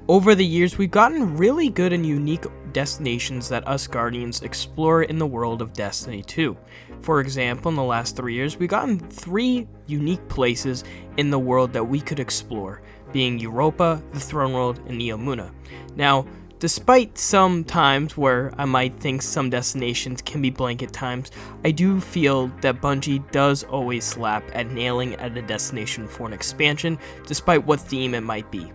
Over the years, we've gotten really good and unique destinations that us Guardians explore in the world of Destiny 2. For example, in the last 3 years, we've gotten 3 unique places in the world that we could explore, being Europa, the Throne World, and Neomuna. Now, despite some times where I might think some destinations can be blanket times, I do feel that Bungie does always slap at nailing at a destination for an expansion, despite what theme it might be.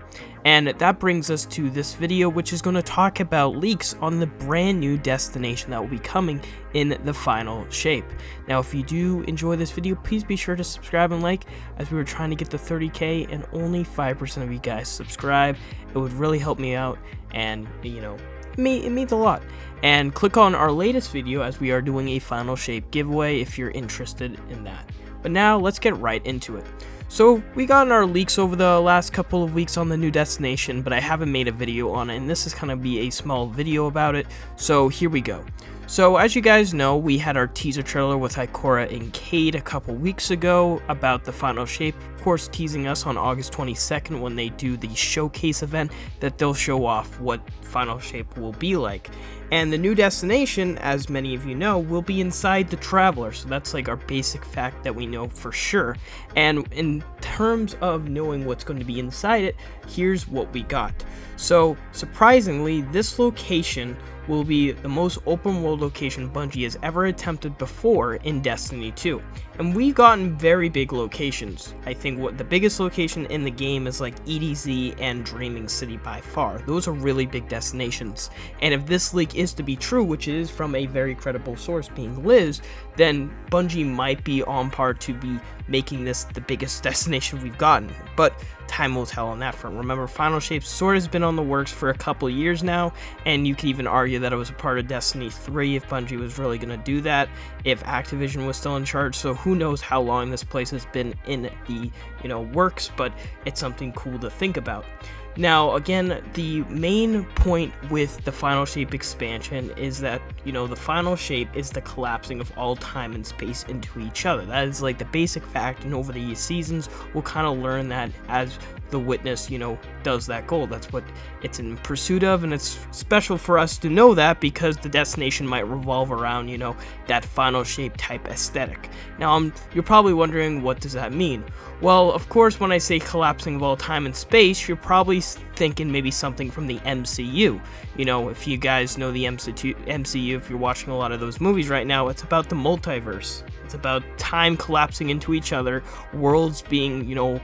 And that brings us to this video, which is going to talk about leaks on the brand new destination that will be coming in the final shape. Now, if you do enjoy this video, please be sure to subscribe and like, as we were trying to get to 30k and only 5% of you guys subscribe. It would really help me out, and it means a lot. And click on our latest video, as we are doing a final shape giveaway if you're interested in that. But now let's get right into it. So we got our leaks over the last couple of weeks on the new destination, but I haven't made a video on it, and this is going to be a small video about it, so here we go. So as you guys know, we had our teaser trailer with Ikora and Cade a couple weeks ago about the final shape, of course teasing us on August 22nd when they do the showcase event that they'll show off what final shape will be like. And the new destination, as many of you know, will be inside the Traveler, so that's like our basic fact that we know for sure. And in terms of knowing what's going to be inside it, here's what we got. So surprisingly, this location will be the most open world location Bungie has ever attempted before in Destiny 2. And we've gotten very big locations. I think what the biggest location in the game is like EDZ and Dreaming City by far. Those are really big destinations. And if this leak is to be true, which it is from a very credible source being Liz, then Bungie might be on par to be making this the biggest destination we've gotten. But time will tell on that front. Remember, Final Shape sort of has been on the works for a couple of years now, and you could even argue that it was a part of Destiny 3 if Bungie was really going to do that, if Activision was still in charge. So who knows how long this place has been in the works, but it's something cool to think about. Now, again, the main point with the Final Shape expansion is that, the Final Shape is the collapsing of all time and space into each other. That is like the basic fact, and over the seasons, we'll kind of learn that as the Witness, does that goal. That's what it's in pursuit of, and it's special for us to know that because the destination might revolve around, that Final Shape type aesthetic. Now, you're probably wondering, what does that mean? Well, of course, when I say collapsing of all time and space, you're probably thinking maybe something from the MCU. If you guys know the MCU, if you're watching a lot of those movies right now, it's about the multiverse. It's about time collapsing into each other, worlds being,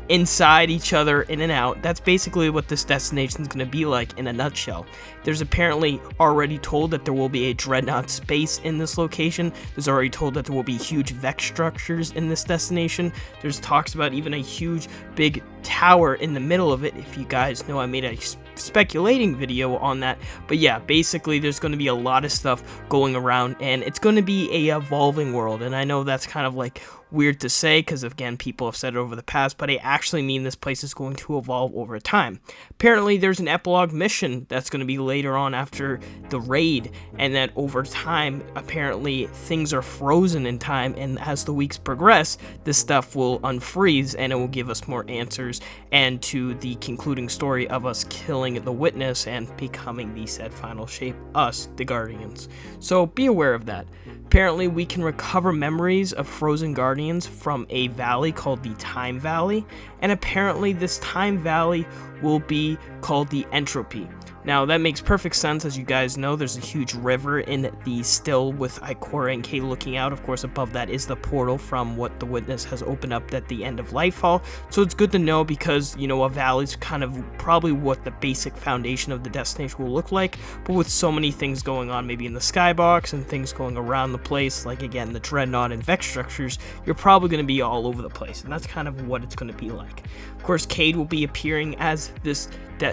inside each other, in and out. That's basically what this destination is going to be like in a nutshell. There's apparently already told that there will be a Dreadnought space in this location. There's already told that there will be huge Vex structures in this destination. There's talks about even a huge big tower in the middle of it. If you guys know, I made a speculating video on that, but yeah, basically there's going to be a lot of stuff going around, and it's going to be a evolving world. And I know that's kind of like weird to say because, again, people have said it over the past, but I actually mean this place is going to evolve over time. Apparently there's an epilogue mission that's going to be later on after the raid, and that over time apparently things are frozen in time, and as the weeks progress, this stuff will unfreeze and it will give us more answers and to the concluding story of us killing the Witness and becoming the said Final Shape, us, the Guardians. So be aware of that. Apparently we can recover memories of frozen Guardians from a valley called the Time Valley, and apparently this Time Valley will be called the Entropy. Now, that makes perfect sense. As you guys know, there's a huge river in the still with Ikora and Cade looking out. Of course, above that is the portal from what the Witness has opened up at the end of Lightfall. So it's good to know because, a valley is kind of probably what the basic foundation of the destination will look like. But with so many things going on, maybe in the skybox and things going around the place, like, again, the Dreadnought and Vex structures, you're probably going to be all over the place. And that's kind of what it's going to be like. Of course, Cade will be appearing as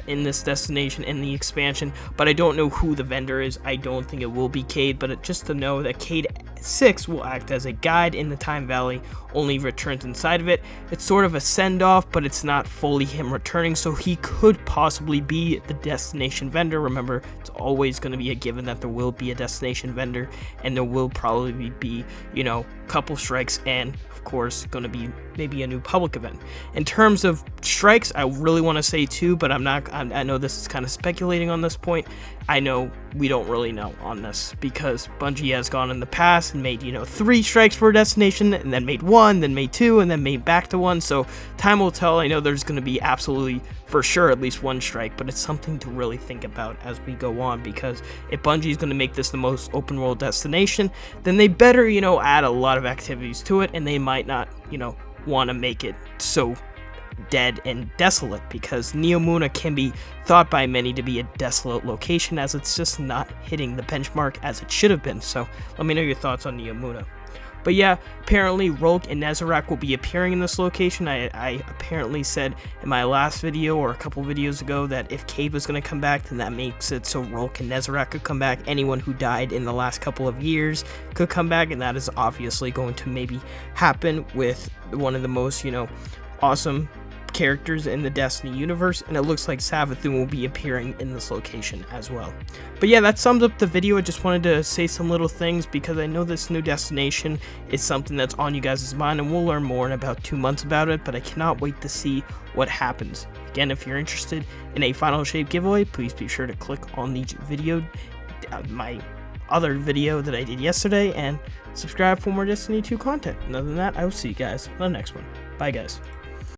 in this destination in the expansion, but I don't know who the vendor is. I don't think it will be Cade, but just to know that Cade 6 will act as a guide in the Time Valley only returns inside of it. It's sort of a send-off, but it's not fully him returning, so he could possibly be the destination vendor. Remember, it's always going to be a given that there will be a destination vendor, and there will probably be, you know, couple strikes, and of course going to be maybe a new public event. In terms of strikes, I really want to say 2, but I know this is kind of speculating on this point. I know we don't really know on this, because Bungie has gone in the past and made, you know, 3 strikes for a destination, and then made 1, then made 2, and then made back to 1. So time will tell. I know there's going to be absolutely, for sure, at least 1 strike, but it's something to really think about as we go on, because if Bungie is going to make this the most open world destination, then they better, you know, add a lot of activities to it, and they might not, you know, want to make it so dead and desolate, because Neomuna can be thought by many to be a desolate location, as it's just not hitting the benchmark as it should have been. So let me know your thoughts on Neomuna. But yeah, apparently Rolk and Nezarec will be appearing in this location. I apparently said in my last video or a couple videos ago that if Cade was going to come back, then that makes it so Rolk and Nezarec could come back. Anyone who died in the last couple of years could come back, and that is obviously going to maybe happen with one of the most, you know, awesome characters in the Destiny universe, and it looks like Savathun will be appearing in this location as well. But yeah, that sums up the video. I just wanted to say some little things, because I know this new destination is something that's on you guys' mind, and we'll learn more in about 2 months about it, but I cannot wait to see what happens. Again, if you're interested in a Final Shape giveaway, please be sure to click on the video, my other video that I did yesterday, and subscribe for more Destiny 2 content. And other than that, I will see you guys on the next one. Bye guys.